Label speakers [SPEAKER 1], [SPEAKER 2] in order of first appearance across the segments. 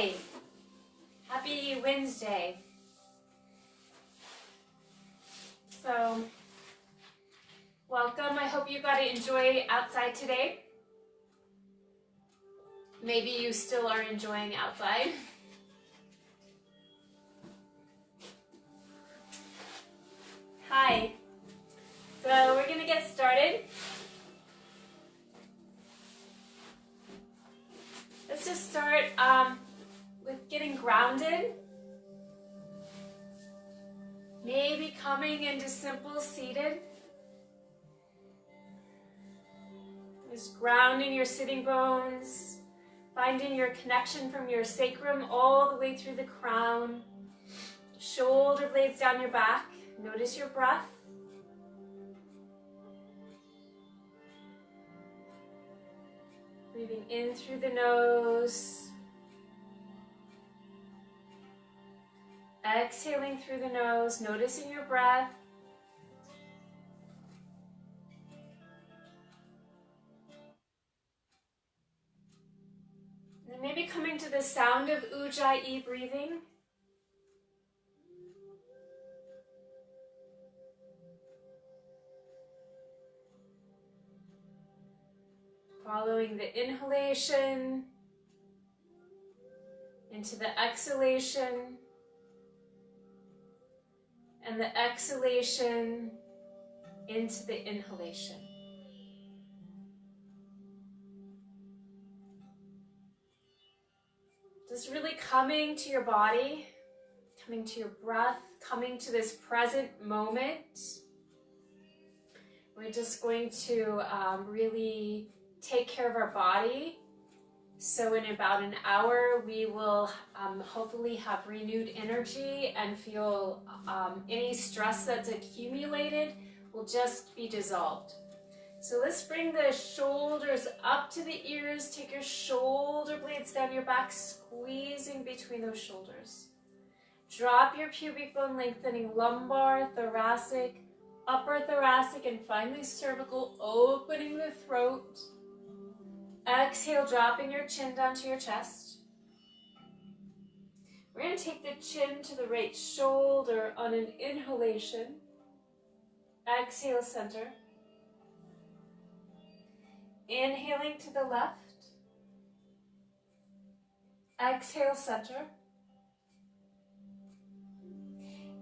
[SPEAKER 1] Hi, happy Wednesday. So, welcome. I hope you got to enjoy outside today. Maybe you still are enjoying outside. Hi. So we're gonna get started. Let's just start with getting grounded. Maybe coming into simple seated. Just grounding your sitting bones, finding your connection from your sacrum all the way through the crown, shoulder blades down your back. Notice your breath. Breathing in through the nose. Exhaling through the nose, noticing your breath. And maybe coming to the sound of Ujjayi breathing. Following the inhalation into the exhalation and the exhalation into the inhalation. Just really coming to your body, coming to your breath, coming to this present moment. We're just going to really take care of our body. So in about an hour, we will hopefully have renewed energy and feel any stress that's accumulated will just be dissolved. So let's bring the shoulders up to the ears. Take your shoulder blades down your back, squeezing between those shoulders. Drop your pubic bone, lengthening lumbar, thoracic, upper thoracic, and finally cervical, opening the throat. Exhale, dropping your chin down to your chest. We're going to take the chin to the right shoulder on an inhalation. Exhale, center. Inhaling to the left. Exhale, center.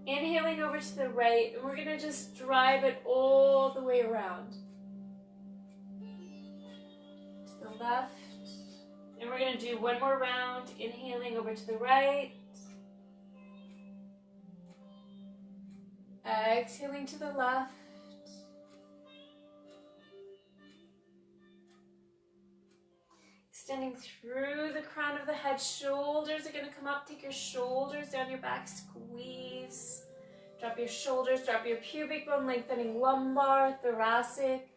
[SPEAKER 1] Inhaling over to the right, and we're going to just drive it all the way around. To the left. And we're going to do one more round, inhaling over to the right. Exhaling to the left. Extending through the crown of the head, shoulders are going to come up. Take your shoulders down your back, squeeze. Drop your shoulders, drop your pubic bone, lengthening lumbar, thoracic,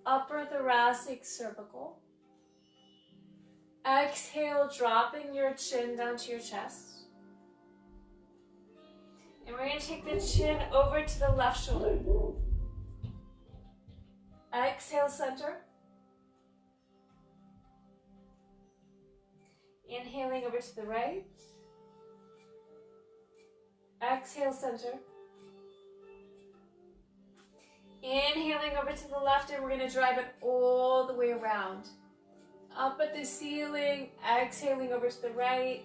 [SPEAKER 1] upper thoracic, cervical. Exhale, dropping your chin down to your chest. And we're going to take the chin over to the left shoulder. Exhale, center. Inhaling over to the right. Exhale, center. Inhaling over to the left, and we're going to drive it all the way around. Up at the ceiling, exhaling over to the right.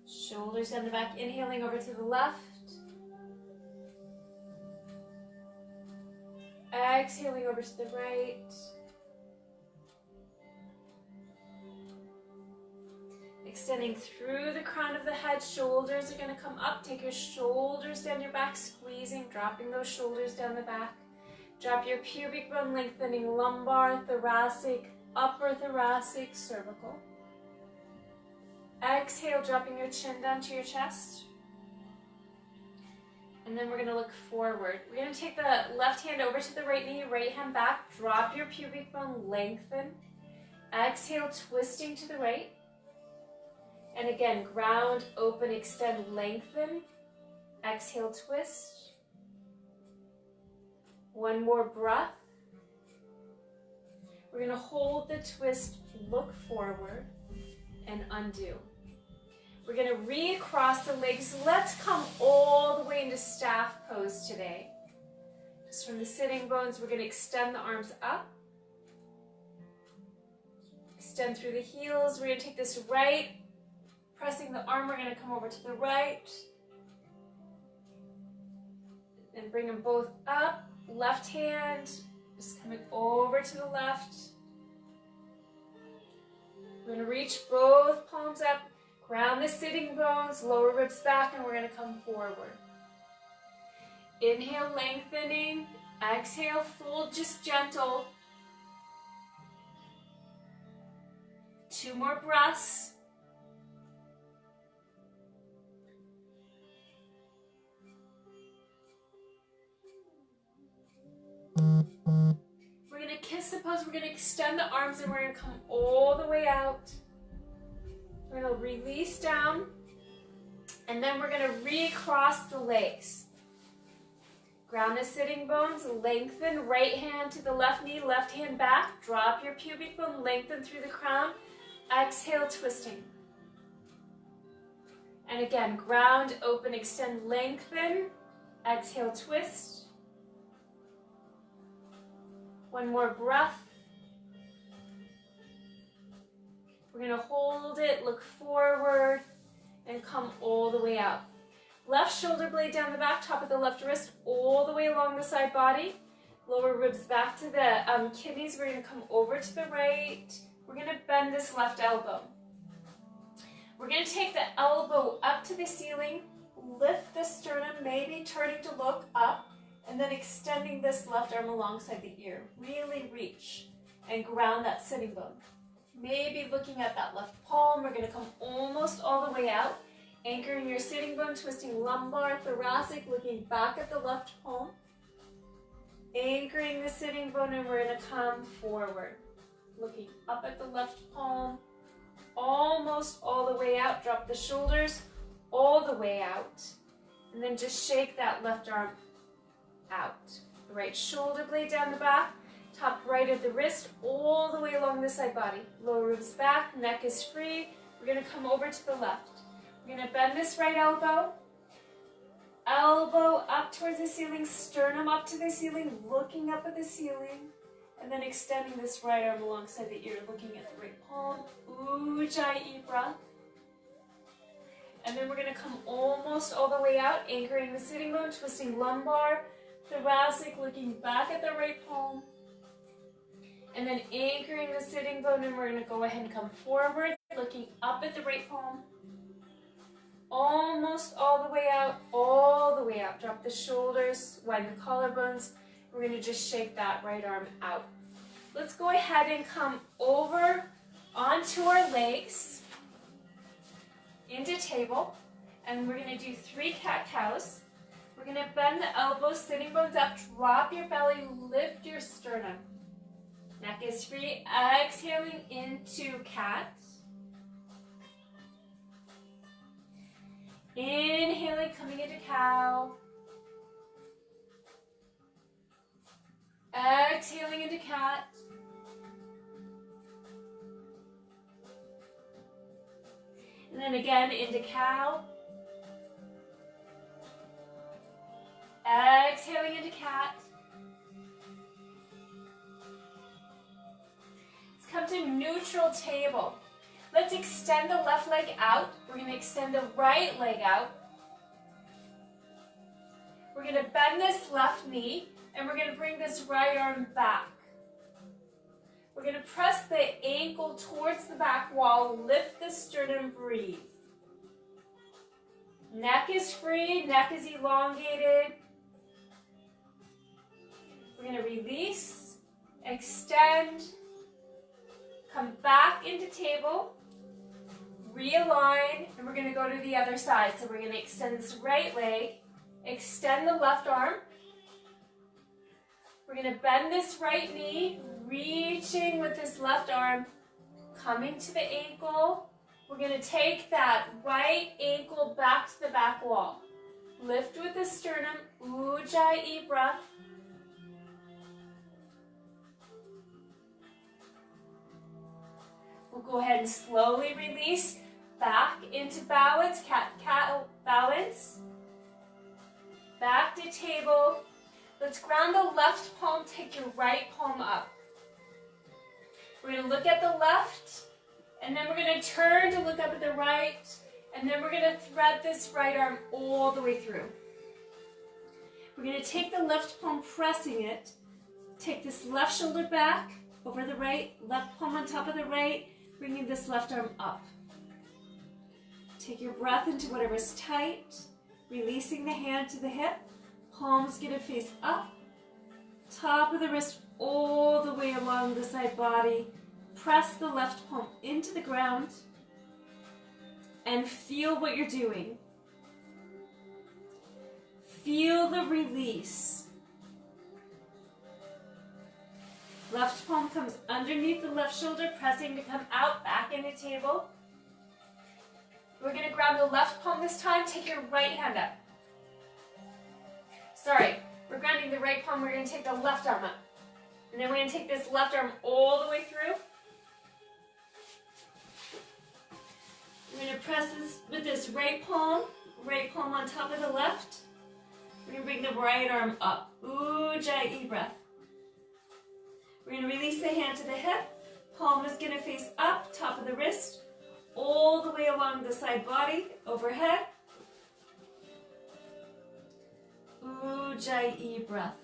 [SPEAKER 1] Shoulders down the back, inhaling over to the left. Exhaling over to the right. Extending through the crown of the head, shoulders are going to come up. Take your shoulders down your back, squeezing, dropping those shoulders down the back. Drop your pubic bone, lengthening lumbar, thoracic, upper thoracic, cervical. Exhale, dropping your chin down to your chest. And then we're going to look forward. We're going to take the left hand over to the right knee, right hand back. Drop your pubic bone, lengthen. Exhale, twisting to the right. And again, ground, open, extend, lengthen. Exhale, twist. One more breath. We're going to hold the twist, look forward, and undo. We're gonna recross the legs. Let's come all the way into staff pose today. Just from the sitting bones, we're gonna extend the arms up. Extend through the heels. We're gonna take this right, pressing the arm, we're gonna come over to the right. And bring them both up. Left hand, just coming over to the left. We're gonna reach both palms up. Ground the sitting bones, lower ribs back, and we're gonna come forward. Inhale, lengthening. Exhale, fold, just gentle. 2 more breaths. We're gonna kiss the pose, we're gonna extend the arms, and we're gonna come all the way out. We're gonna release down, and then we're gonna recross the legs. Ground the sitting bones, lengthen, right hand to the left knee, left hand back, drop your pubic bone, lengthen through the crown, exhale, twisting. And again, ground, open, extend, lengthen, exhale, twist. 1 more breath. We're gonna hold it, look forward, and come all the way out. Left shoulder blade down the back, top of the left wrist, all the way along the side body. Lower ribs back to the kidneys. We're gonna come over to the right. We're gonna bend this left elbow. We're gonna take the elbow up to the ceiling, lift the sternum, maybe turning to look up, and then extending this left arm alongside the ear. Really reach and ground that sitting bone. Maybe looking at that left palm. We're gonna come almost all the way out. Anchoring your sitting bone, twisting lumbar, thoracic, looking back at the left palm. Anchoring the sitting bone, and we're gonna come forward. Looking up at the left palm, almost all the way out. Drop the shoulders all the way out. And then just shake that left arm out. The right shoulder blade down the back, top right of the wrist, all the way along the side body. Lower ribs back, neck is free. We're gonna come over to the left. We're gonna bend this right elbow. Elbow up towards the ceiling, sternum up to the ceiling, looking up at the ceiling. And then extending this right arm alongside the ear, looking at the right palm. Ujjayi breath. And then we're gonna come almost all the way out, anchoring the sitting bone, twisting lumbar, thoracic, looking back at the right palm. And then anchoring the sitting bone, and we're gonna go ahead and come forward, looking up at the right palm. Almost all the way out, all the way out. Drop the shoulders, widen the collarbones. We're gonna just shake that right arm out. Let's go ahead and come over onto our legs, into table, and we're gonna do 3 cat-cows. We're gonna bend the elbows, sitting bones up, drop your belly, lift your sternum. Neck is free, exhaling into cat. Inhaling, coming into cow. Exhaling into cat. And then again into cow. Exhaling into cat. Let's come to neutral table. Let's extend the left leg out. We're going to extend the right leg out. We're going to bend this left knee, and we're going to bring this right arm back. We're going to press the ankle towards the back wall, lift the sternum, breathe. Neck is free, neck is elongated. We're going to release, extend, come back into table, realign, and we're going to go to the other side. So we're going to extend this right leg, extend the left arm. We're going to bend this right knee, reaching with this left arm, coming to the ankle. We're going to take that right ankle back to the back wall. Lift with the sternum, Ujjayi breath. We'll go ahead and slowly release back into balance, cat-cow balance. Back to table. Let's ground the left palm, take your right palm up. We're going to look at the left, and then we're going to turn to look up at the right, and then we're going to thread this right arm all the way through. We're going to take the left palm, pressing it, take this left shoulder back over the right, left palm on top of the right, bringing this left arm up. Take your breath into whatever's tight, releasing the hand to the hip, palm's going to face up, top of the wrist all the way along the side body. Press the left palm into the ground and feel what you're doing. Feel the release. Left palm comes underneath the left shoulder, pressing to come out, back into table. We're going to ground the left palm this time. Take your right hand up. Sorry, we're grounding the right palm. We're going to take the left arm up. And then we're going to take this left arm all the way through. We're going to press this with this right palm on top of the left. We're going to bring the right arm up. Ujjayi breath. We're going to release the hand to the hip. Palm is going to face up, top of the wrist, all the way along the side body, overhead. Ujjayi breath.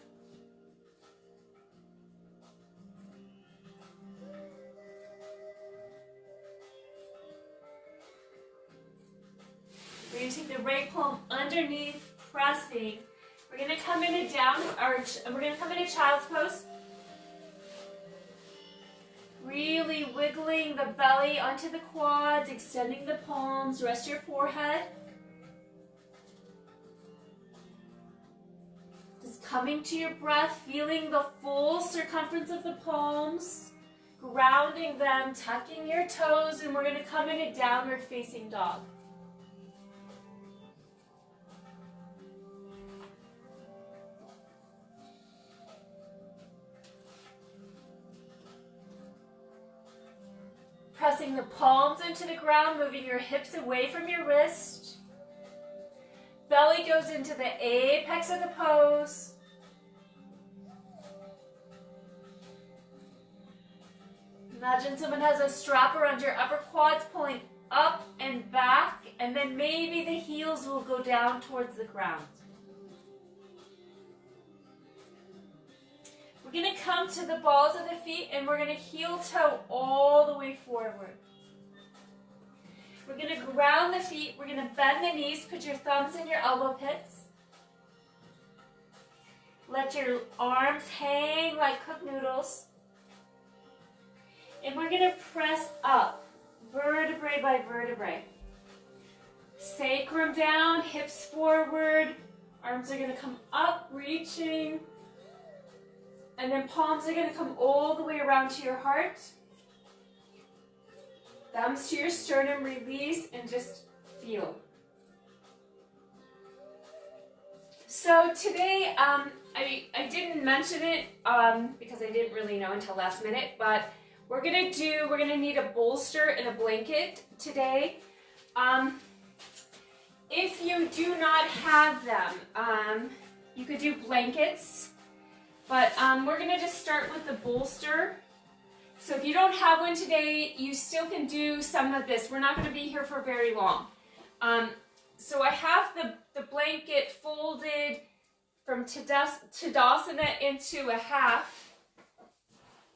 [SPEAKER 1] We're going to take the right palm underneath, pressing. We're going to come into we're going to come into child's pose. Really wiggling the belly onto the quads, extending the palms, rest your forehead. Just coming to your breath, feeling the full circumference of the palms, grounding them, tucking your toes, and we're going to come into downward facing dog. Pressing the palms into the ground, moving your hips away from your wrist. Belly goes into the apex of the pose. Imagine someone has a strap around your upper quads, pulling up and back, and then maybe the heels will go down towards the ground. We're going to come to the balls of the feet, and we're going to heel toe all the way forward. We're going to ground the feet. We're going to bend the knees. Put your thumbs in your elbow pits. Let your arms hang like cooked noodles. And we're going to press up, vertebrae by vertebrae. Sacrum down, hips forward. Arms are going to come up, reaching. And then palms are going to come all the way around to your heart. Thumbs to your sternum, release, and just feel. So today, I didn't mention it because I didn't really know until last minute, but we're going to need a bolster and a blanket today. If you do not have them, you could do blankets. But we're going to just start with the bolster. So if you don't have one today, you still can do some of this. We're not going to be here for very long. So I have the blanket folded from Tadasana into a half.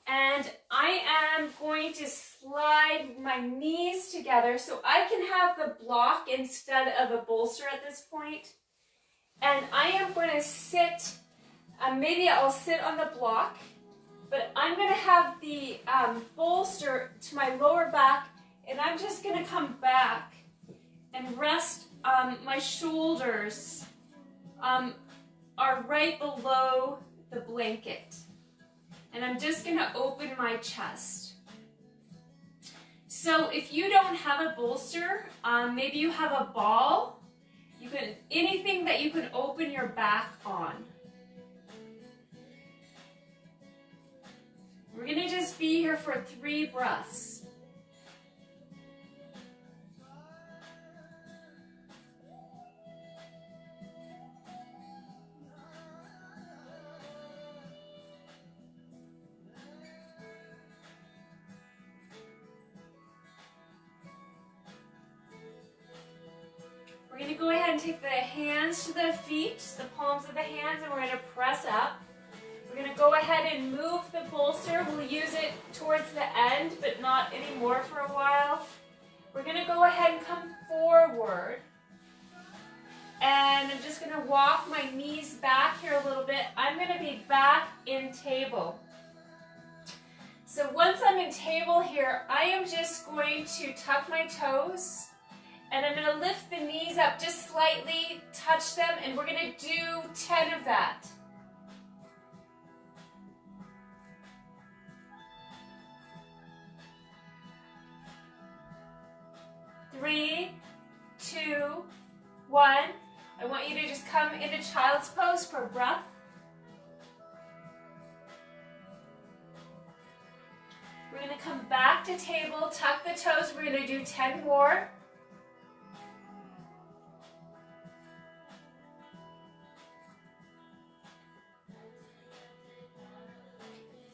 [SPEAKER 1] And I am going to slide my knees together so I can have the block instead of a bolster at this point. And I am going to sit. Maybe I'll sit on the block, but I'm going to have the bolster to my lower back, and I'm just going to come back and rest. My shoulders are right below the blanket, and I'm just going to open my chest. So if you don't have a bolster, maybe you have a ball. Anything that you can open your back on. We're going to just be here for 3 breaths. and take the hands to the feet, the palms of the hands, and we're going to press up. We're going to go ahead and move the bolster. We'll use it towards the end, but not anymore for a while. We're going to go ahead and come forward. And I'm just going to walk my knees back here a little bit. I'm going to be back in table. So once I'm in table here, I am just going to tuck my toes. And I'm going to lift the knees up just slightly, touch them, and we're going to do 10 of that. Three, two, one. I want you to just come into child's pose for breath. We're going to come back to table, tuck the toes. We're going to do 10 more.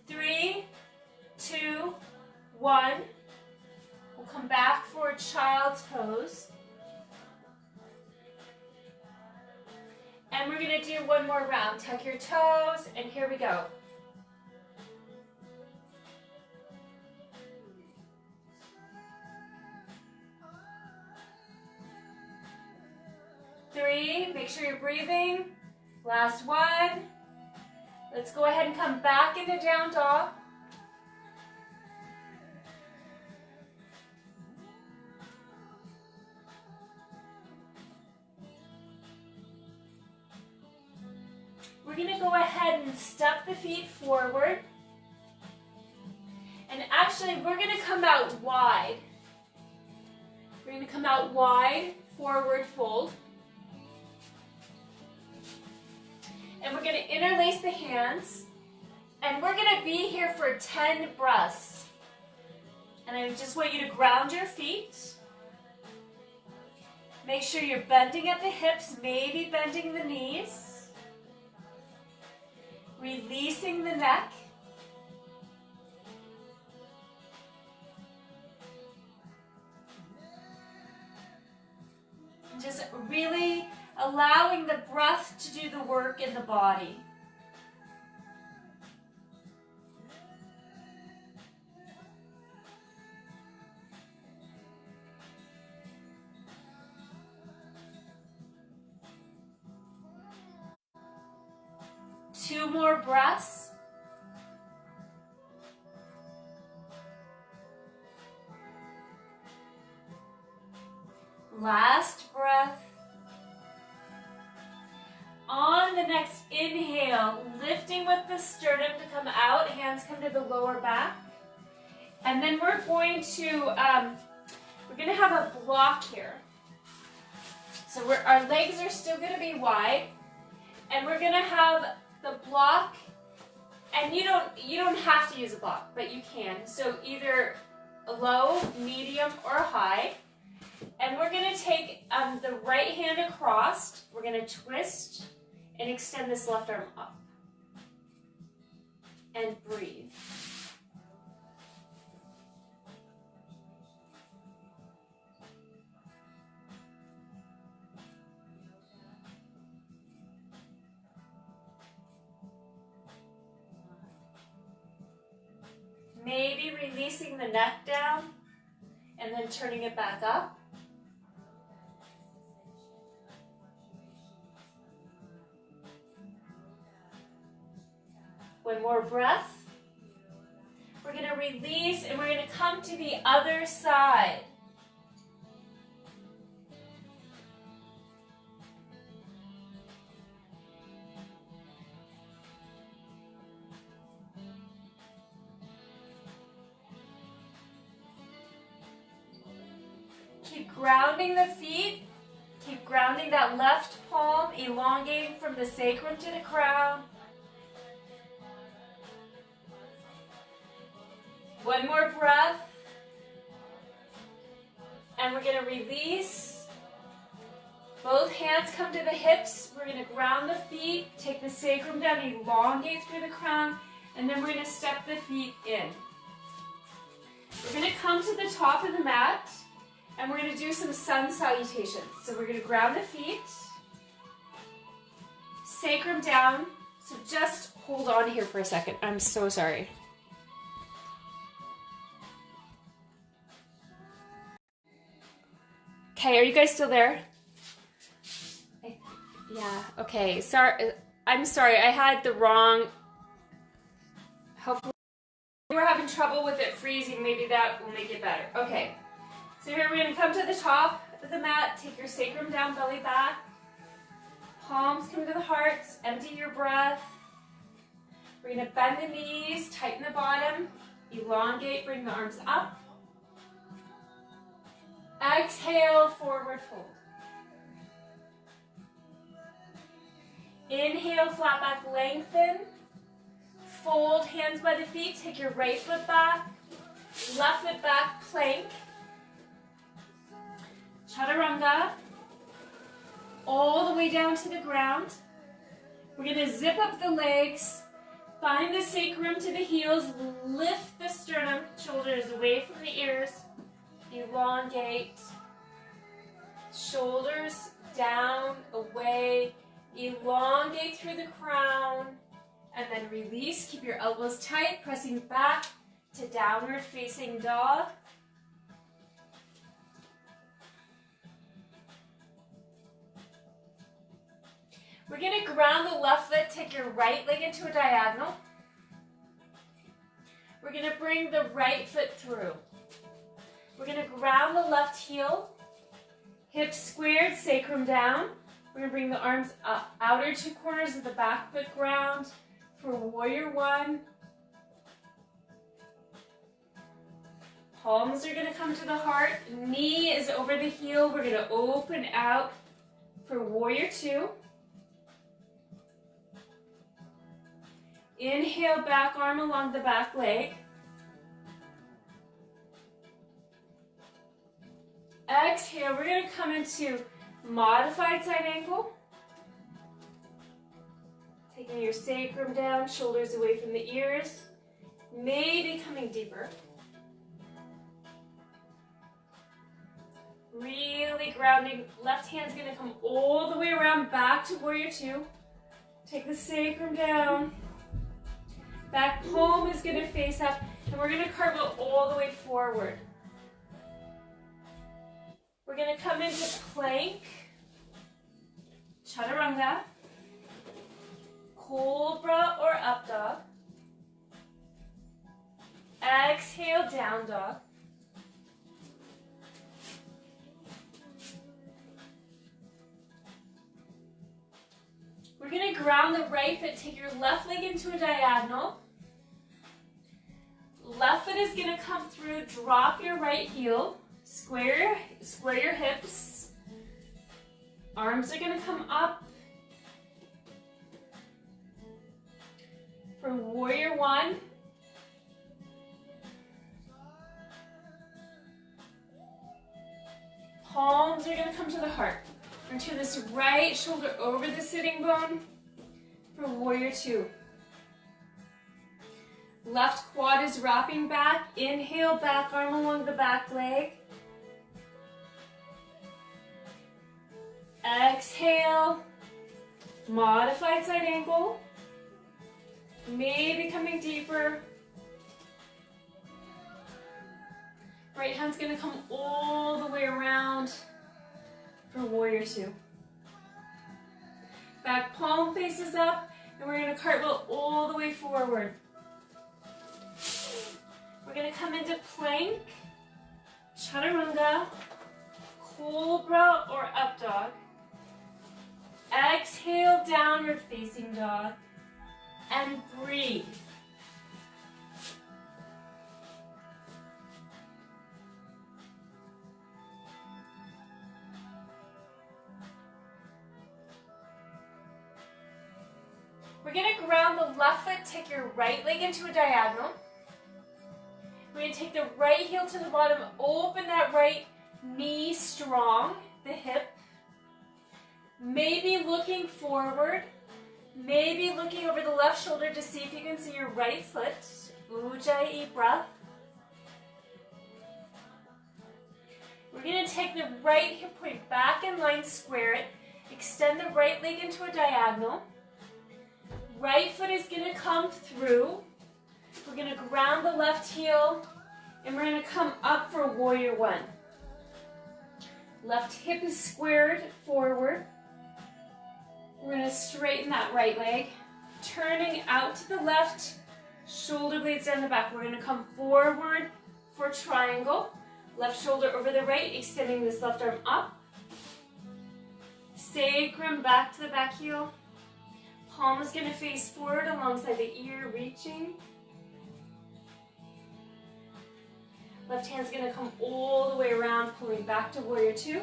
[SPEAKER 1] Three, two, one. We'll come back for child's pose. And we're going to do one more round. Tuck your toes, and here we go. Three, make sure you're breathing. Last one. Let's go ahead and come back into down dog. We're going to go ahead and step the feet forward. And actually, we're going to come out wide. We're going to come out wide, forward fold. And we're going to interlace the hands. And we're going to be here for 10 breaths. And I just want you to ground your feet. Make sure you're bending at the hips, maybe bending the knees. Releasing the neck. Just really allowing the breath to do the work in the body. Two more breaths. Last breath. On the next inhale, lifting with the sternum to come out, hands come to the lower back. And then we're going to have a block here. So our legs are still going to be wide, and we're going to have the block, and you don't have to use a block, but you can. So either low, medium, or high. And we're going to take the right hand across. We're going to twist and extend this left arm up. And breathe. Maybe releasing the neck down and then turning it back up. One more breath. We're going to release and we're going to come to the other side. Keep grounding the feet. Keep grounding that left palm, elongating from the sacrum to the crown. One more breath. And we're going to release. Both hands come to the hips. We're going to ground the feet, take the sacrum down, elongate through the crown, and then we're going to step the feet in. We're going to come to the top of the mat, And we're gonna do some sun salutations. So we're gonna ground the feet, sacrum down. So just hold on here for a second. I'm so sorry. Okay, are you guys still there? Yeah, okay. Sorry, I'm sorry. I had the wrong... Hopefully you were having trouble with it freezing. Maybe that will make it better. Okay, so here we're going to come to the top of the mat. Take your sacrum down, belly back. Palms come to the heart. Empty your breath. We're going to bend the knees, tighten the bottom, elongate, bring the arms up. Exhale, forward fold. Inhale, flat back, lengthen. Fold, hands by the feet. Take your right foot back, left foot back, plank. Chaturanga. All the way down to the ground. We're going to zip up the legs. Find the sacrum to the heels. Lift the sternum, shoulders away from the ears. Elongate. Shoulders down, away. Elongate through the crown. And then release. Keep your elbows tight, pressing back to downward facing dog. We're going to ground the left foot, take your right leg into a diagonal. We're going to bring the right foot through. We're going to ground the left heel, hips squared, sacrum down. We're going to bring the arms up, outer two corners of the back foot ground for warrior one. Palms are going to come to the heart, knee is over the heel. We're going to open out for warrior two. Inhale, back arm along the back leg. Exhale, we're going to come into modified side angle. Taking your sacrum down, shoulders away from the ears. Maybe coming deeper. Really grounding. Left hand's going to come all the way around back to warrior two. Take the sacrum down. Back palm is going to face up, and we're going to carve it all the way forward. We're going to come into plank, chaturanga, cobra or up dog. Exhale, down dog. We're going to ground the right foot, take your left leg into a diagonal. Left foot is going to come through, drop your right heel, square your hips. Arms are going to come up. For warrior one. Palms are going to come to the heart. And turn this right shoulder over the sitting bone for warrior two. Left quad is wrapping back. Inhale, back arm along the back leg. Exhale, modified side angle. Maybe coming deeper. Right hand's gonna come all the way around for warrior two. Back palm faces up, and we're gonna cartwheel all the way forward. We're going to come into plank, chaturanga, cobra or up dog. Exhale, downward facing dog, and breathe. We're going to ground the left foot, take your right leg into a diagonal. We're going to take the right heel to the bottom, open that right knee strong, the hip. Maybe looking forward, maybe looking over the left shoulder to see if you can see your right foot. Ujjayi breath. We're going to take the right hip point back in line, square it. Extend the right leg into a diagonal. Right foot is going to come through. We're going to ground the left heel, and we're going to come up for warrior one. Left hip is squared forward. We're going to straighten that right leg. Turning out to the left, shoulder blades down the back. We're going to come forward for triangle. Left shoulder over the right, extending this left arm up. Sacrum back to the back heel. Palm is going to face forward alongside the ear, reaching. Left hand's going to come all the way around, pulling back to warrior two.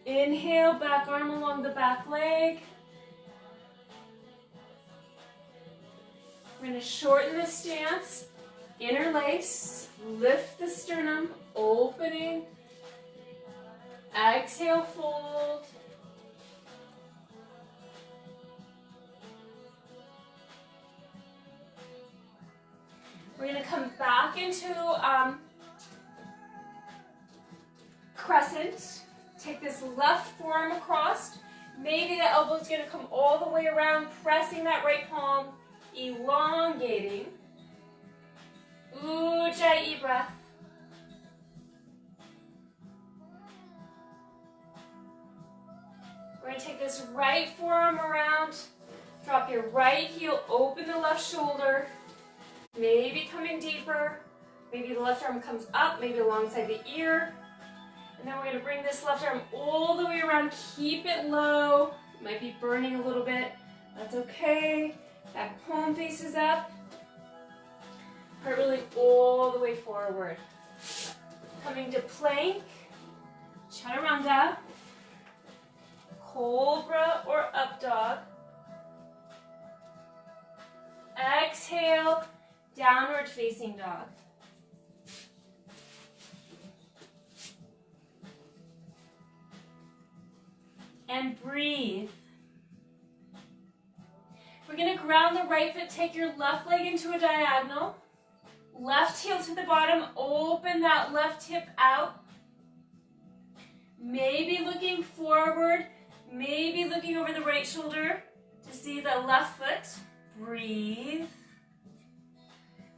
[SPEAKER 1] Inhale, back arm along the back leg. We're going to shorten the stance, interlace, lift the sternum, opening. Exhale, fold. We're going to come back into crescent. Take this left forearm across. Maybe the elbow is going to come all the way around, pressing that right palm, elongating. Ujjayi breath. We're going to take this right forearm around, drop your right heel, open the left shoulder, maybe coming deeper, maybe the left arm comes up, maybe alongside the ear, and then we're going to bring this left arm all the way around, keep it low, it might be burning a little bit, that's okay, back palm faces up, heart rolling all the way forward, coming to plank, chaturanga, cobra or up dog. Exhale, downward facing dog. And breathe. We're going to ground the right foot, take your left leg into a diagonal. Left heel to the bottom, open that left hip out. Maybe looking forward. Maybe looking over the right shoulder to see the left foot. Breathe.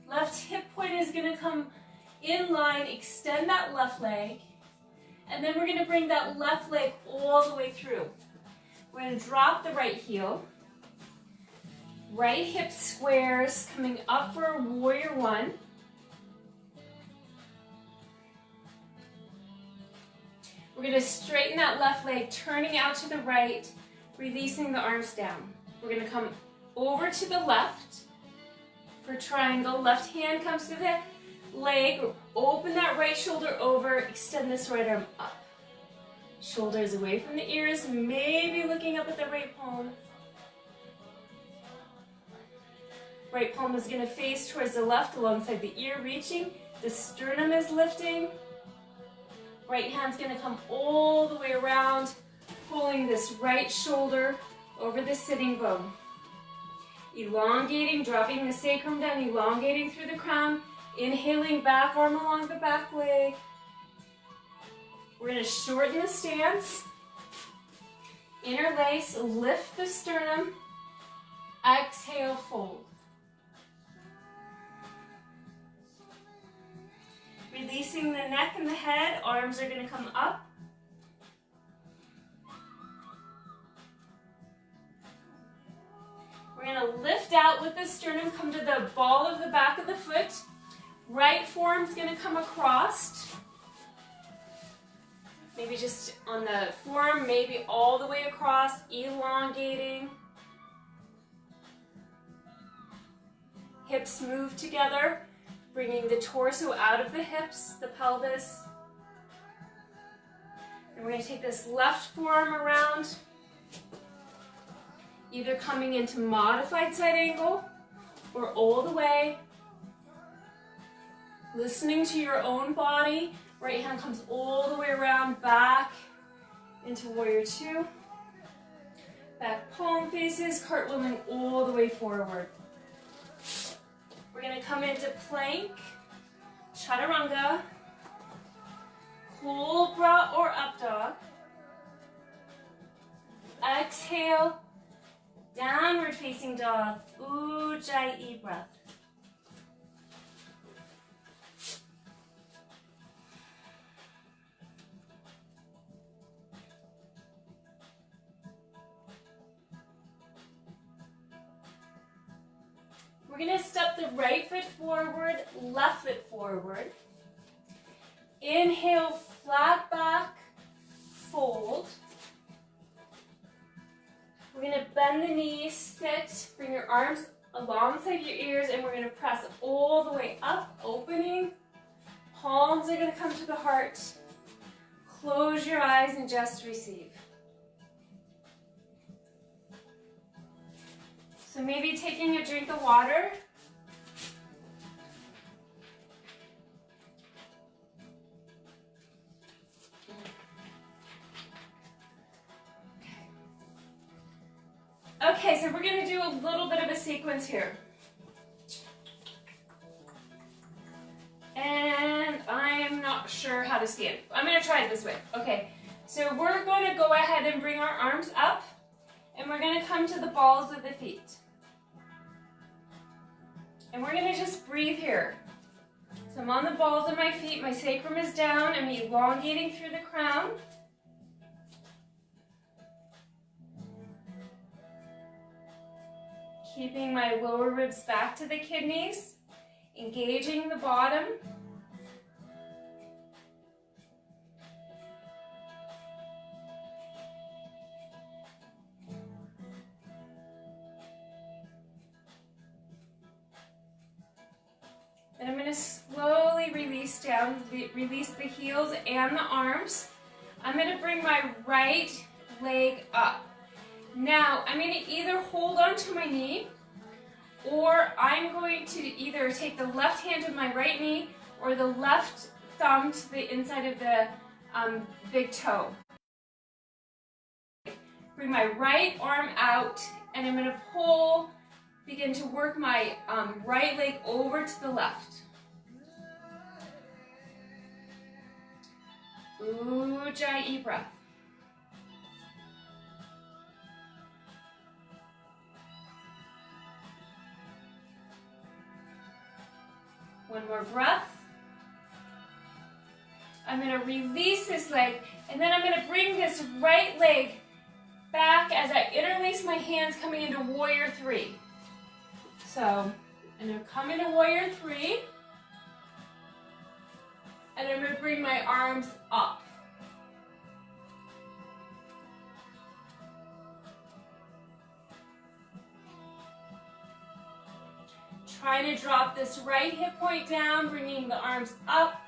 [SPEAKER 1] Left hip point is going to come in line, extend that left leg, and then we're going to bring that left leg all the way through. We're going to drop the right heel. Right hip squares, coming up for warrior one. We're going to straighten that left leg, turning out to the right, releasing the arms down. We're going to come over to the left for triangle. Left hand comes to the leg, open that right shoulder over, extend this right arm up. Shoulders away from the ears, maybe looking up at the right palm. Right palm is going to face towards the left alongside the ear, reaching. The sternum is lifting. Right hand's going to come all the way around, pulling this right shoulder over the sitting bone. Elongating, dropping the sacrum down, elongating through the crown. Inhaling, back arm along the back leg. We're going to shorten the stance. Interlace, lift the sternum. Exhale, fold. Releasing the neck and the head, arms are going to come up. We're going to lift out with the sternum, come to the ball of the back of the foot. Right forearm's going to come across. Maybe just on the forearm, maybe all the way across, elongating. Hips move together. Bringing the torso out of the hips, the pelvis. And we're going to take this left forearm around, either coming into modified side angle or all the way. Listening to your own body. Right hand comes all the way around, back into warrior two. Back palm faces, cartwheeling all the way forward. We're going to come into plank, chaturanga,
[SPEAKER 2] Cobra or up dog. Exhale, downward facing dog, Ujjayi breath. We're going to step the right foot forward, left foot forward. Inhale, flat back, fold. We're going to bend the knees, sit, bring your arms alongside your ears, and we're going to press all the way up, opening. Palms are going to come to the heart. Close your eyes and just receive. So maybe taking a drink of water. Okay, so we're going to do a little bit of a sequence here. And I'm not sure how to stand. I'm going to try it this way. Okay, so we're going to go ahead and bring our arms up, and we're going to come to the balls of the feet. And we're going to just breathe here. So I'm on the balls of my feet, my sacrum is down, I'm elongating through the crown. Keeping my lower ribs back to the kidneys, engaging the bottom. And I'm going to slowly release down, release the heels and the arms. I'm going to bring my right leg up. Now, I'm going to either hold onto my knee, or I'm going to either take the left hand to my right knee or the left thumb to the inside of the big toe. Bring my right arm out, and I'm going to pull, begin to work my right leg over to the left. Ujjayi breath. One more breath. I'm going to release this leg, and then I'm going to bring this right leg back as I interlace my hands, coming into warrior three. So I'm going to come into warrior three, and I'm going to bring my arms up. Trying to drop this right hip point down, bringing the arms up.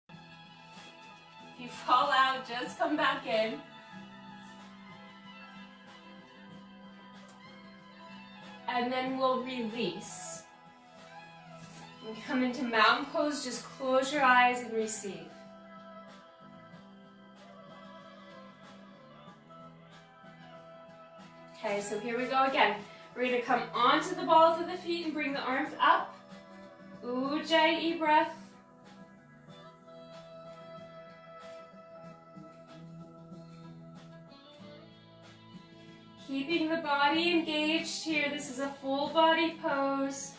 [SPEAKER 2] If you fall out, just come back in. And then we'll release. And come into mountain pose, just close your eyes and receive. Okay, so here we go again. We're going to come onto the balls of the feet and bring the arms up. Ujjayi breath. Keeping the body engaged here. This is a full body pose.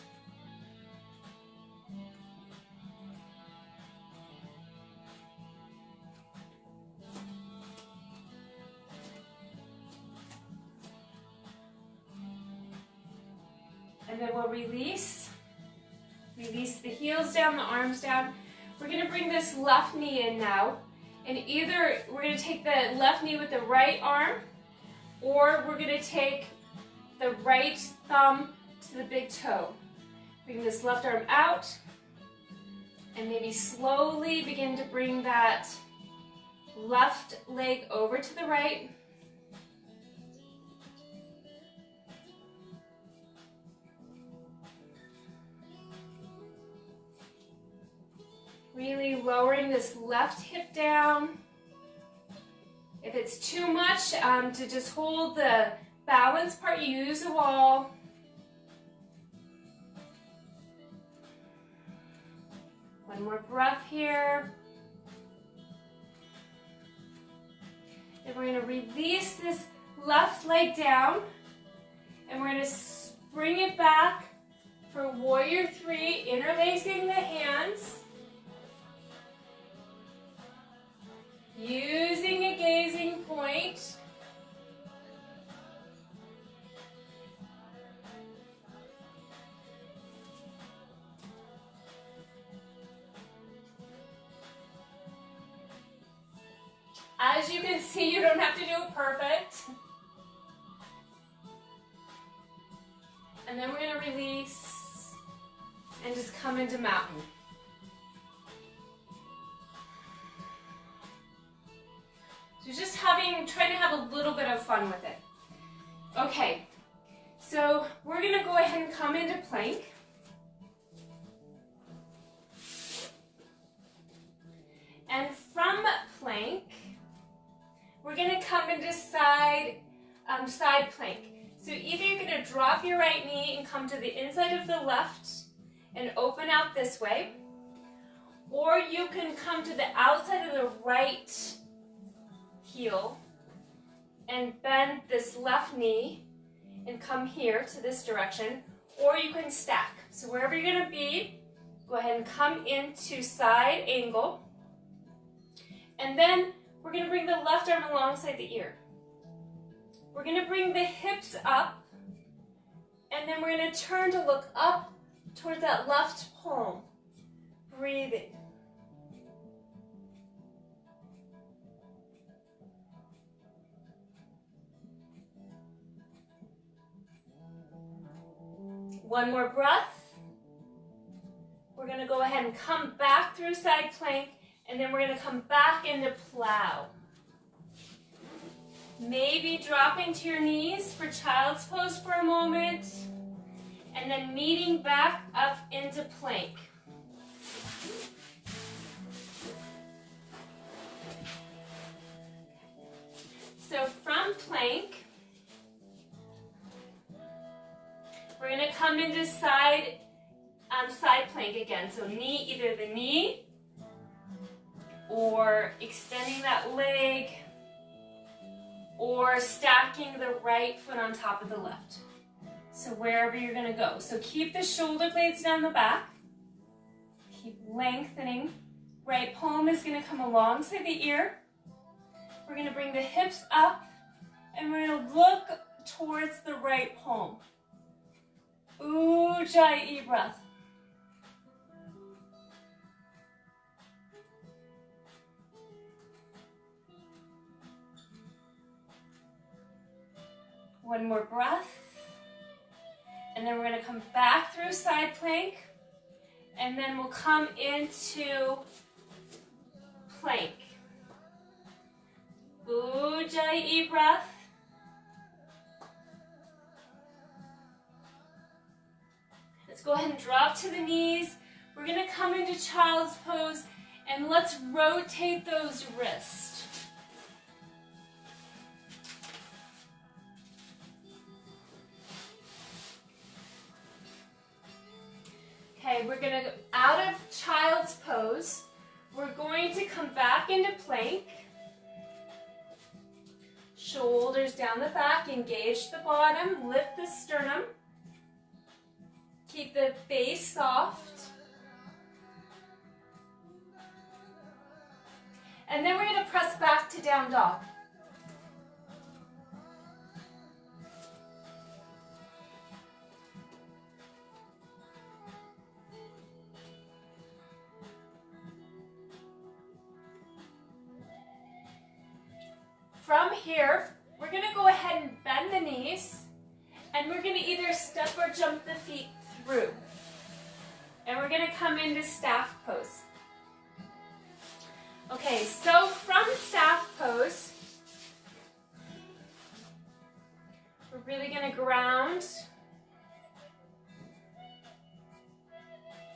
[SPEAKER 2] And then we'll release. Release the heels down, the arms down. We're going to bring this left knee in now. And either we're going to take the left knee with the right arm, or we're going to take the right thumb to the big toe. Bring this left arm out, and maybe slowly begin to bring that left leg over to the right. Really lowering this left hip down. If it's too much to just hold the balance part, you use a wall. One more breath here. And we're going to release this left leg down, and we're going to bring it back for warrior three, interlacing the hands, using a gazing point. As you can see, you don't have to do it perfect. And then we're going to release and just come into mountain. So just trying to have a little bit of fun with it. Okay, so we're going to go ahead and come into plank. And from plank, we're going to come into side plank. So either you're going to drop your right knee and come to the inside of the left and open out this way, or you can come to the outside of the right heel and bend this left knee and come here to this direction, or you can stack. So wherever you're going to be, go ahead and come into side angle, and then we're going to bring the left arm alongside the ear. We're going to bring the hips up, and then we're going to turn to look up towards that left palm. Breathing. One more breath. We're going to go ahead and come back through side plank, and then we're going to come back into plow. Maybe dropping to your knees for child's pose for a moment, and then meeting back up into plank. So from plank, we're going to come into side plank again. So either the knee or extending that leg, or stacking the right foot on top of the left. So wherever you're going to go. So keep the shoulder blades down the back. Keep lengthening. Right palm is going to come alongside the ear. We're going to bring the hips up, and we're going to look towards the right palm. Ujjayi breath. One more breath, and then we're going to come back through side plank, and then we'll come into plank. Ujjayi breath. Let's go ahead and drop to the knees. We're going to come into child's pose, and let's rotate those wrists. Okay, we're going to go out of child's pose. We're going to come back into plank. Shoulders down the back, engage the bottom, lift the sternum. Keep the base soft. And then we're going to press back to down dog. From here, we're going to go ahead and bend the knees, and we're going to either step or jump the feet through. And we're going to come into staff pose. Okay, so from staff pose, we're really going to ground,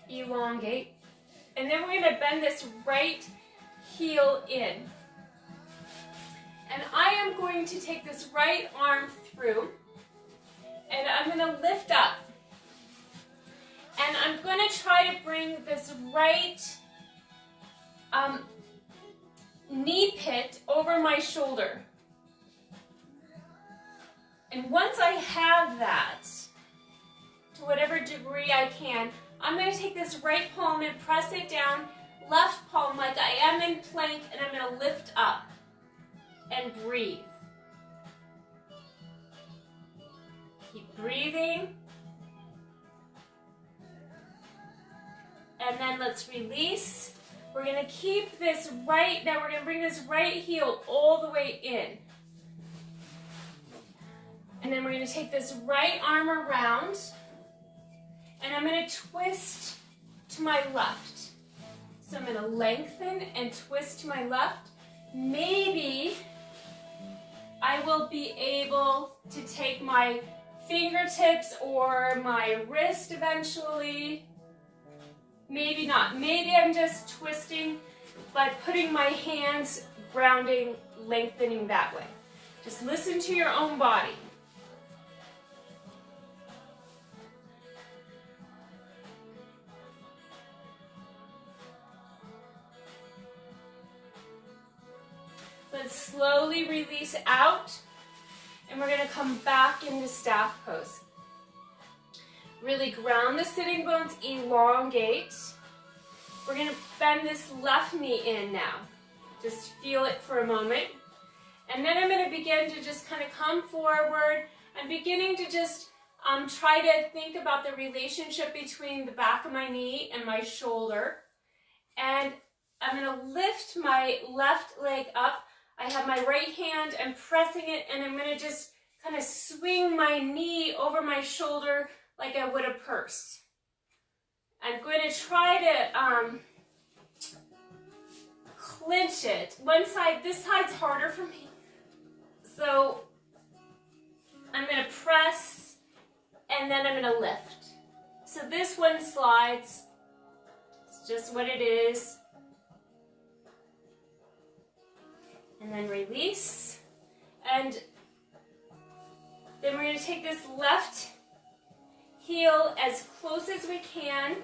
[SPEAKER 2] elongate, and then we're going to bend this right heel in. And I am going to take this right arm through, and I'm going to lift up. And I'm going to try to bring this right knee pit over my shoulder. And once I have that, to whatever degree I can, I'm going to take this right palm and press it down, left palm like I am in plank, and I'm going to lift up and breathe. Keep breathing. And then let's release. We're going to keep this right, now we're going to bring this right heel all the way in. And then we're going to take this right arm around, and I'm going to twist to my left. So I'm going to lengthen and twist to my left. Maybe I will be able to take my fingertips or my wrist eventually. Maybe not. Maybe I'm just twisting by putting my hands grounding, lengthening that way. Just listen to your own body. Let's slowly release out, and we're going to come back into staff pose. Really ground the sitting bones, elongate. We're going to bend this left knee in now. Just feel it for a moment. And then I'm going to begin to just kind of come forward. I'm beginning to just try to think about the relationship between the back of my knee and my shoulder. And I'm going to lift my left leg up. I have my right hand, I'm pressing it, and I'm going to just kind of swing my knee over my shoulder like I would a purse. I'm going to try to clinch it. One side, this side's harder for me. So I'm going to press, and then I'm going to lift. So this one slides. It's just what it is. And then release. And then we're going to take this left heel as close as we can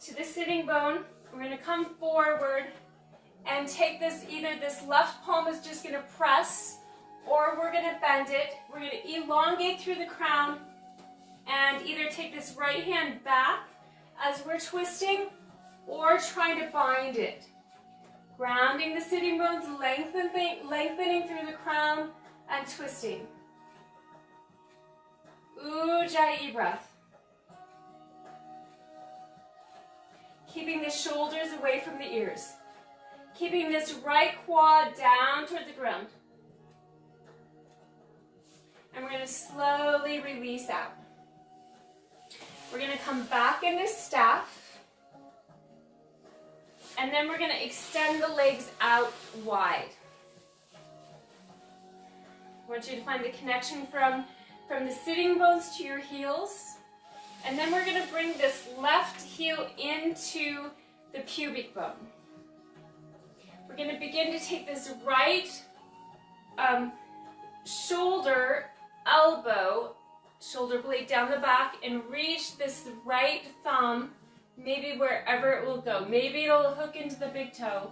[SPEAKER 2] to the sitting bone. We're going to come forward and take this, either this left palm is just going to press, or we're going to bend it. We're going to elongate through the crown and either take this right hand back as we're twisting, or try to bind it. Grounding the sitting bones, lengthening through the crown, and twisting. Ujjayi breath. Keeping the shoulders away from the ears. Keeping this right quad down toward the ground. And we're going to slowly release out. We're going to come back into staff. And then we're going to extend the legs out wide. I want you to find the connection from the sitting bones to your heels. And then we're going to bring this left heel into the pubic bone. We're going to begin to take this right shoulder, elbow, shoulder blade down the back, and reach this right thumb, maybe wherever it will go. Maybe it'll hook into the big toe.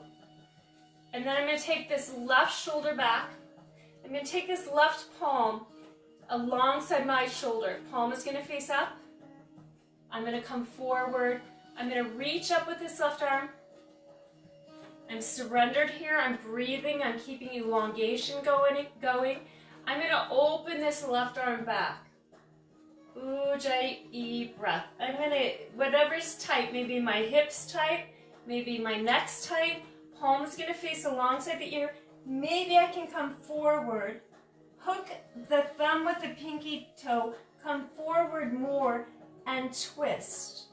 [SPEAKER 2] And then I'm going to take this left shoulder back. I'm going to take this left palm alongside my shoulder. Palm is going to face up. I'm going to come forward. I'm going to reach up with this left arm. I'm surrendered here. I'm breathing. I'm keeping elongation going. I'm going to open this left arm back. Ujjayi breath. I'm going to, whatever's tight, maybe my hips tight, maybe my neck's tight, palm is going to face alongside the ear. Maybe I can come forward, hook the thumb with the pinky toe, come forward more, and twist.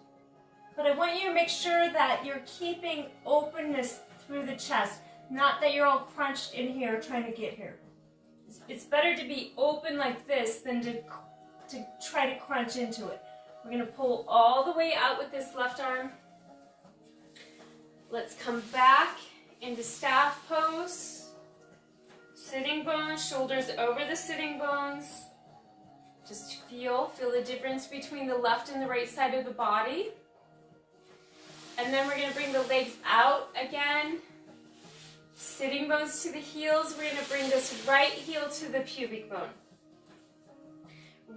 [SPEAKER 2] But I want you to make sure that you're keeping openness through the chest, not that you're all crunched in here trying to get here. It's better to be open like this than to try to crunch into it. We're going to pull all the way out with this left arm. Let's come back into staff pose. Sitting bones, shoulders over the sitting bones. Just feel the difference between the left and the right side of the body. And then we're going to bring the legs out again. Sitting bones to the heels. We're going to bring this right heel to the pubic bone.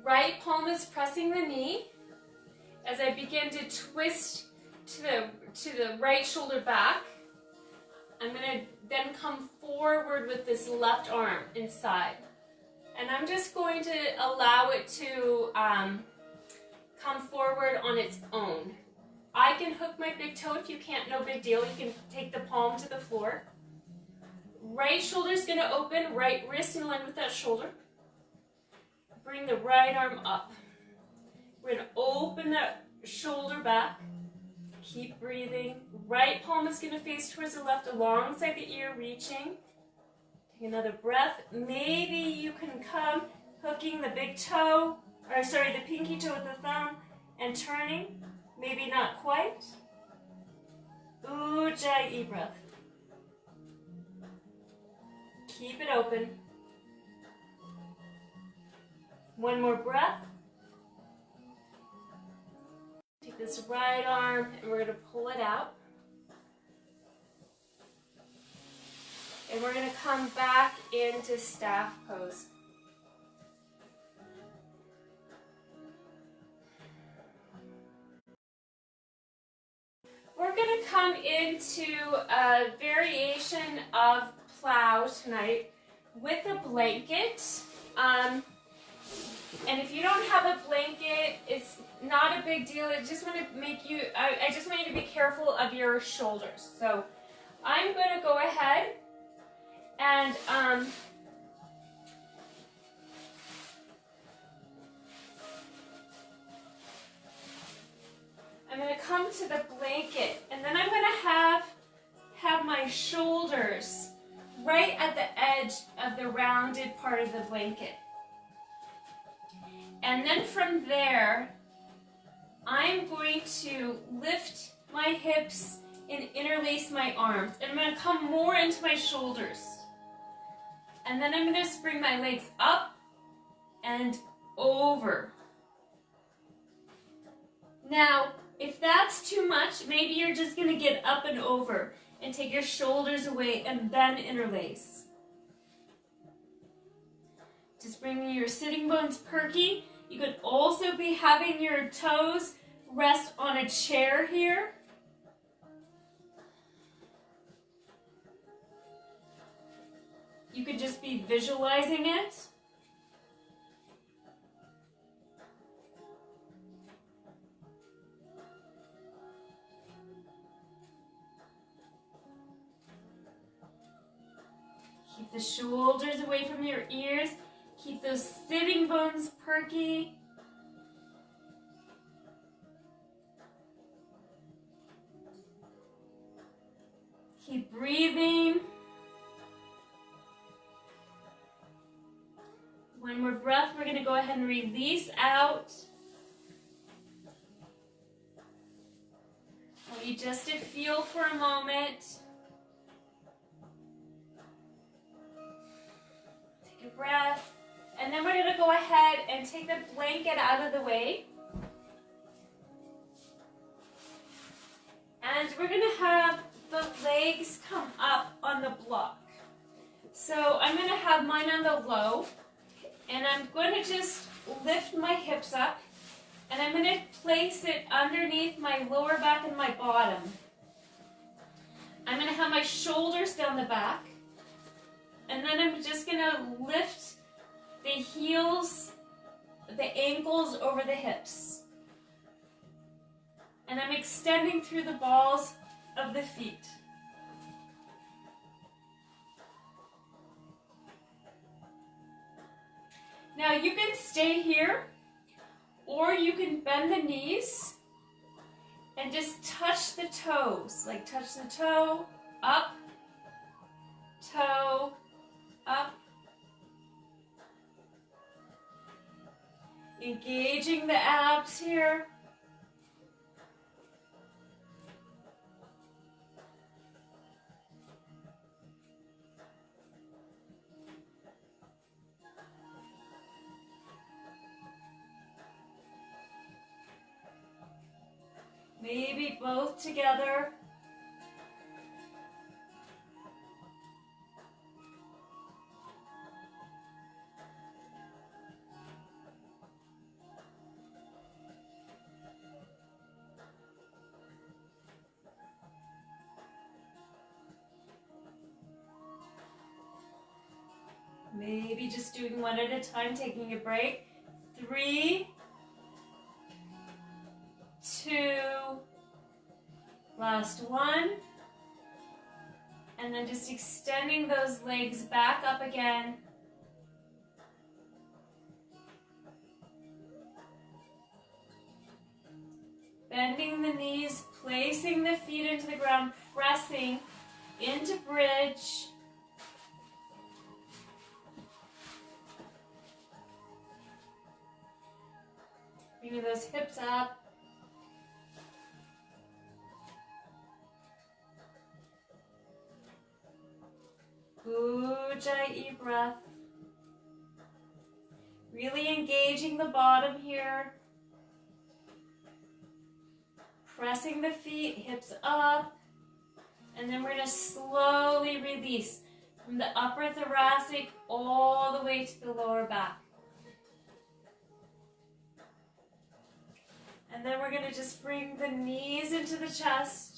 [SPEAKER 2] Right palm is pressing the knee as I begin to twist to the right shoulder back. I'm going to then come forward with this left arm inside. And I'm just going to allow it to come forward on its own. I can hook my big toe. If you can't, no big deal. You can take the palm to the floor. Right shoulder is going to open, right wrist in line with that shoulder. Bring the right arm up. We're going to open that shoulder back. Keep breathing. Right palm is going to face towards the left alongside the ear, reaching. Take another breath. Maybe you can come hooking the big toe, or sorry, the pinky toe with the thumb and turning. Maybe not quite. Ujjayi breath. Keep it open. One more breath. Take this right arm and we're going to pull it out. And we're going to come back into staff pose. We're going to come into a variation of plow tonight with a blanket. And if you don't have a blanket, it's not a big deal. I just want to make you, I just want you to be careful of your shoulders. So I'm going to go ahead and I'm going to come to the blanket, and then I'm going to have my shoulders right at the edge of the rounded part of the blanket. And then from there, I'm going to lift my hips and interlace my arms. And I'm going to come more into my shoulders. And then I'm going to bring my legs up and over. Now, if that's too much, maybe you're just going to get up and over and take your shoulders away and then interlace. Just bringing your sitting bones perky. You could also be having your toes rest on a chair here. You could just be visualizing it. Keep the shoulders away from your ears. Keep those sitting bones perky. Keep breathing. One more breath. We're going to go ahead and release out. I want you just to feel for a moment. Take a breath. And then we're going to go ahead and take the blanket out of the way. And we're going to have the legs come up on the block. So I'm going to have mine on the low. And I'm going to just lift my hips up. And I'm going to place it underneath my lower back and my bottom. I'm going to have my shoulders down the back. And then I'm just going to lift the heels, the ankles over the hips. And I'm extending through the balls of the feet. Now you can stay here, or you can bend the knees and just touch the toes. Like touch the toe, up, engaging the abs here. Maybe both together. Maybe just doing one at a time, taking a break. 3, 2, last one. And then just extending those legs back up again. Bending the knees, placing the feet into the ground, pressing into bridge. Bringing those hips up. Ujjayi breath. Really engaging the bottom here. Pressing the feet, hips up. And then we're going to slowly release from the upper thoracic all the way to the lower back. And then we're going to just bring the knees into the chest.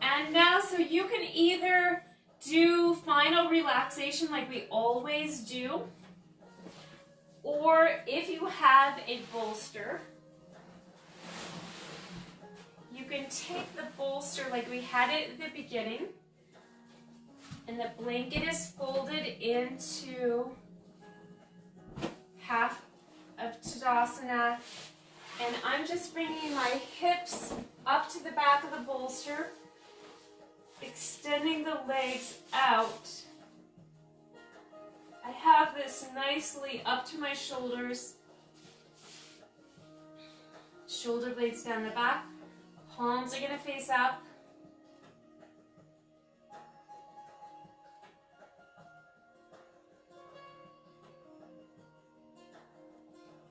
[SPEAKER 2] And now, so you can either do final relaxation like we always do, or if you have a bolster, you can take the bolster like we had it at the beginning, and the blanket is folded into half of Tadasana, and I'm just bringing my hips up to the back of the bolster, extending the legs out. I have this nicely up to my shoulders. Shoulder blades down the back. Palms are going to face up.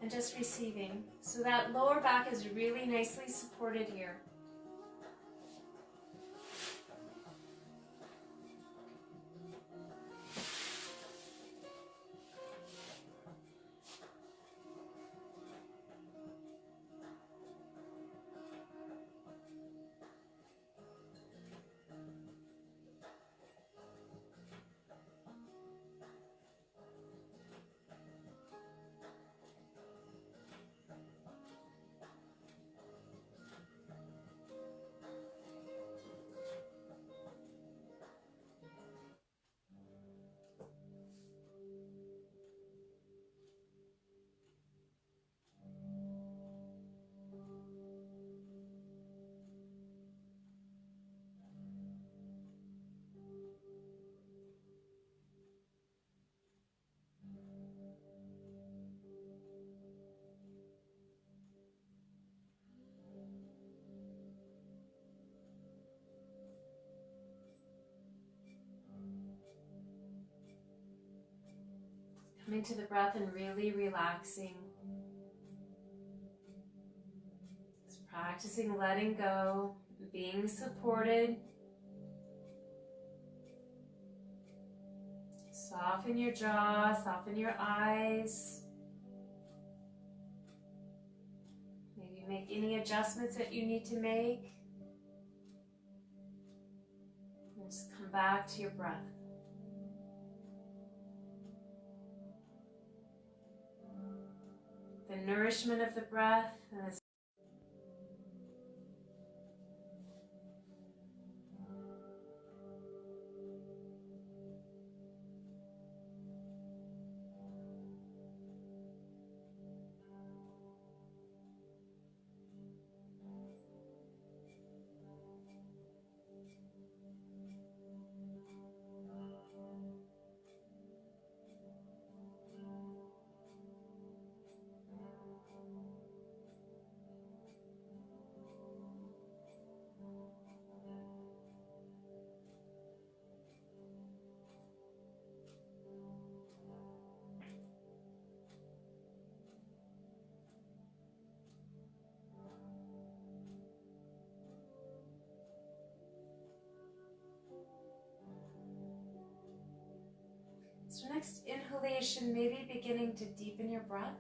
[SPEAKER 2] And just receiving. So that lower back is really nicely supported here. Coming to the breath and really relaxing. Just practicing letting go, being supported. Soften your jaw, soften your eyes. Maybe make any adjustments that you need to make. And just come back to your breath. The nourishment of the breath and the
[SPEAKER 1] So next inhalation, maybe beginning to deepen your breath.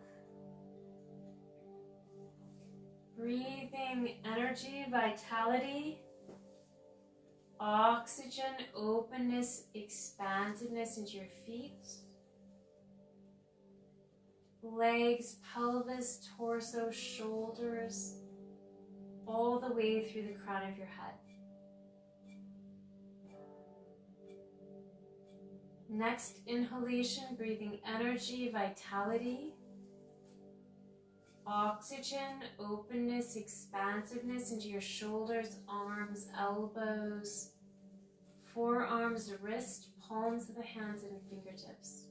[SPEAKER 1] Breathing energy, vitality, oxygen, openness, expansiveness into your feet, legs, pelvis, torso, shoulders, all the way through the crown of your head. Next inhalation, breathing energy, vitality, oxygen, openness, expansiveness into your shoulders, arms, elbows, forearms, wrist, palms of the hands, and fingertips.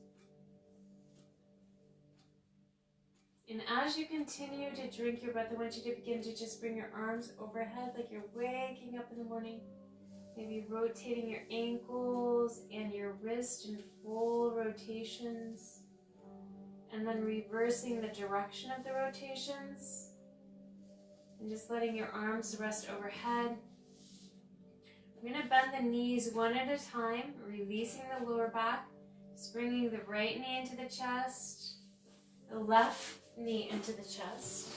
[SPEAKER 1] And as you continue to drink your breath, I want you to begin to just bring your arms overhead like you're waking up in the morning. Maybe rotating your ankles and your wrist in full rotations. And then reversing the direction of the rotations. And just letting your arms rest overhead. We're going to bend the knees one at a time, releasing the lower back. Just bringing the right knee into the chest, the left knee into the chest.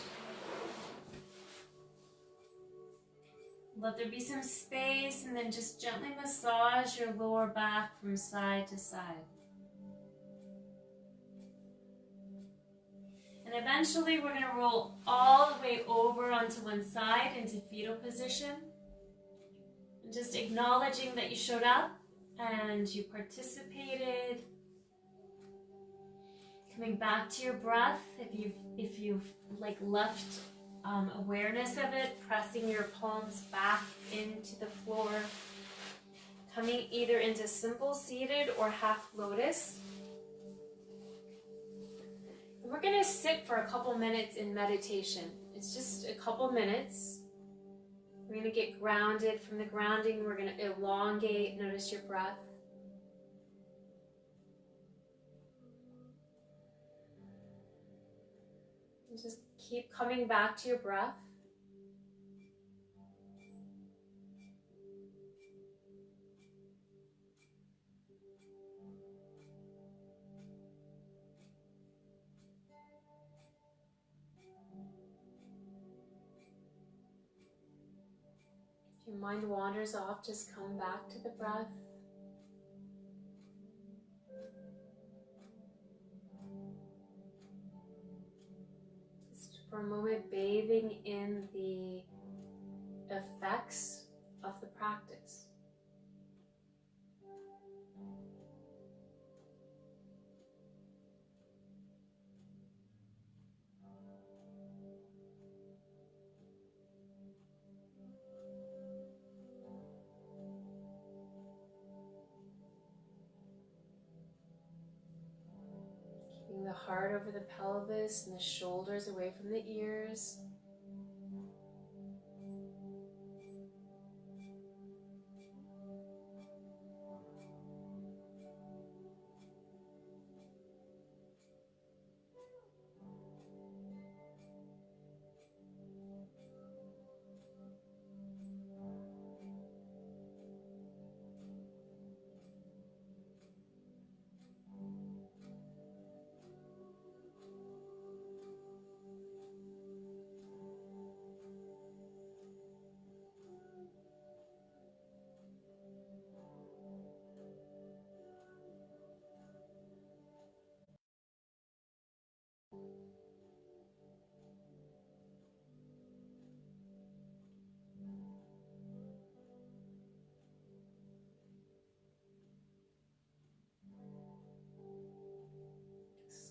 [SPEAKER 1] Let there be some space, and then just gently massage your lower back from side to side. And eventually we're going to roll all the way over onto one side into fetal position. And just acknowledging that you showed up and you participated. Coming back to your breath, if you've like left awareness of it, pressing your palms back into the floor. Coming either into simple seated or half lotus. We're going to sit for a couple minutes in meditation. It's just a couple minutes. We're going to get grounded. From the grounding, we're going to elongate. Notice your breath. And just keep coming back to your breath. If your mind wanders off, just come back to the breath. Just for a moment, bathing in the effects of the practice. Keeping the heart over the pelvis and the shoulders away from the ears.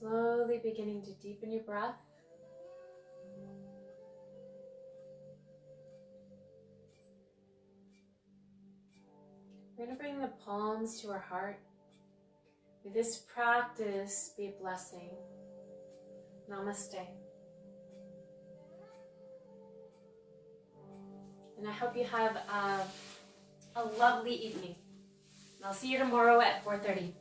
[SPEAKER 1] Slowly beginning to deepen your breath. We're going to bring the palms to our heart. May this practice be a blessing. Namaste. And I hope you have a lovely evening. And I'll see you tomorrow at 4:30.